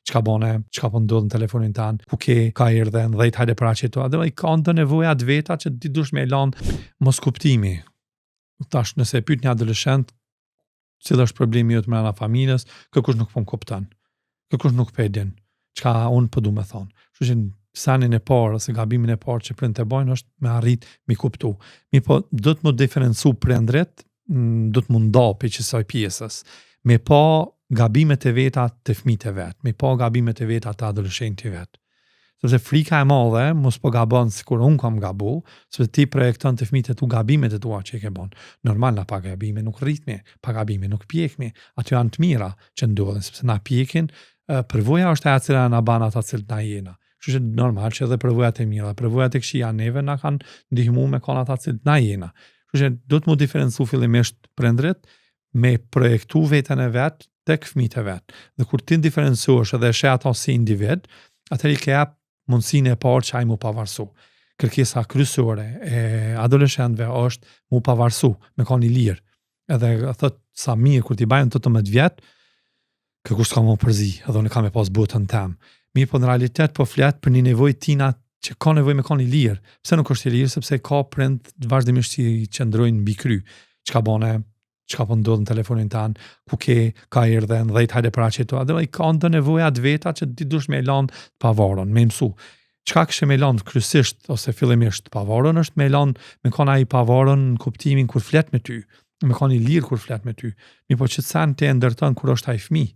çka bone, çka po ndodh në telefonin tan, ku ka erdhe, 10 hajde para çeto. Dhe ka ndë nevoja të veta që ti dush me lan mos kuptimi. Tash nëse pyet një adoleshent cili është problemi jot me ana familjes, kërkush nuk po më kupton. Kërkush nuk po e din çka unë po du me thonë. Kështu që sanin e parë ose gabimin e parë që prindët e bojnë është me arrit mi kuptu. Mi po do të më diferencu prindrit, do të më nda për qësaj pjesës. Me pa gabimet e veta të fëmijët e vet, me pa gabimet e veta të adoleshentit vet. Sepse frika e madhe mos po gabon sikur unë kam gabu, sepse ti projekton të fëmijët e tu gabimet e tua që i ke bon. Normal na pa gabime nuk rritmi, pa gabime nuk pjekmi. Aty janë të mira që ndodhen, sepse na pjekin, përvoja është ajo që na ban ata që na jena. Kështu që normal që edhe përvojat e mira, përvojat e këqija neve na kanë ndihmu me kon ata që na jena. Kështu që do të më diferencu fillimisht prindrit me projektu veten e vet tek fëmijët e vet. Dhe kur ti diferencohesh edhe sheh ata si individ, atëherë i ke jap mundësinë e parë që ai mu pavarësu. Kërkesa kryesore e adoleshentëve është mu pavarësu, me kon i lirë. Edhe thot sa mirë kur ti bajnë 18 vjet, kërkush s'ka më përzi, edhe unë kam e pas botën tem. Mirë po në realitet po flet për një nevojë tina që ka nevojë me kon i lirë. Pse nuk është i lirë? Sepse ka prind vazhdimisht që i qëndrojnë mbi kry. Çka bone, çka po ndodh në telefonin tan, ku ka erdhe, 10 hajde para çeto. Dhe ka ndë nevoja të veta që ti dush me lan pavarën, me mësu. Çka kishe me lan kryesisht ose fillimisht pavarën është me lan me kon ai pavarën në kuptimin kur flet me ty, me kon i lirë kur flet me ty. Mi po që sen te ndërton kur është ai fëmijë,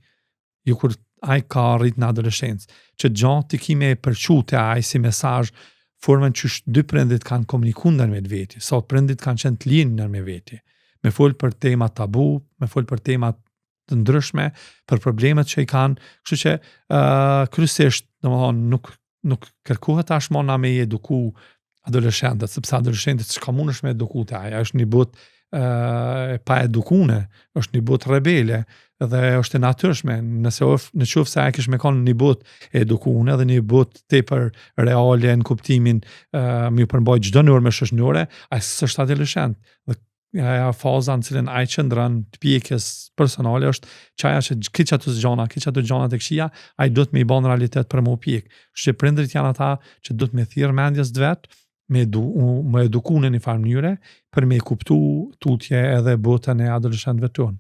jo kur ai ka arrit në adoleshencë, që gjatë ti ki me përqu të ai si mesazh formën që dy prindit kanë komuniku ndër me veti, sot prindit kanë qenë të linë ndër me veti, me fol për tema tabu, me fol për tema të ndryshme, për problemet që i kanë, kështu që kryesisht, domethënë nuk kërkohet tashmë na me eduku adoleshentët, sepse adoleshentët çka mundesh me eduku te ai, është një botë pa edukune, është një botë rebele, dhe është e natyrshme, në qoftë se ai kish me kanë një botë edukune dhe një botë tepër reale në kuptimin mi përmbaj çdo normë shoqërore, ai s'është adoleshent. Dhe ajo faza në cilën ai qëndron të pjekjes personale është çaja që kiç ato gjona të këqija, ai do të më i bën realitet për më pjek. Kështu që prindrit janë ata që do të më thirr mendjes vet, me eduku në një farë mënyre për me kuptu tutje edhe botën e adoleshentëve tonë.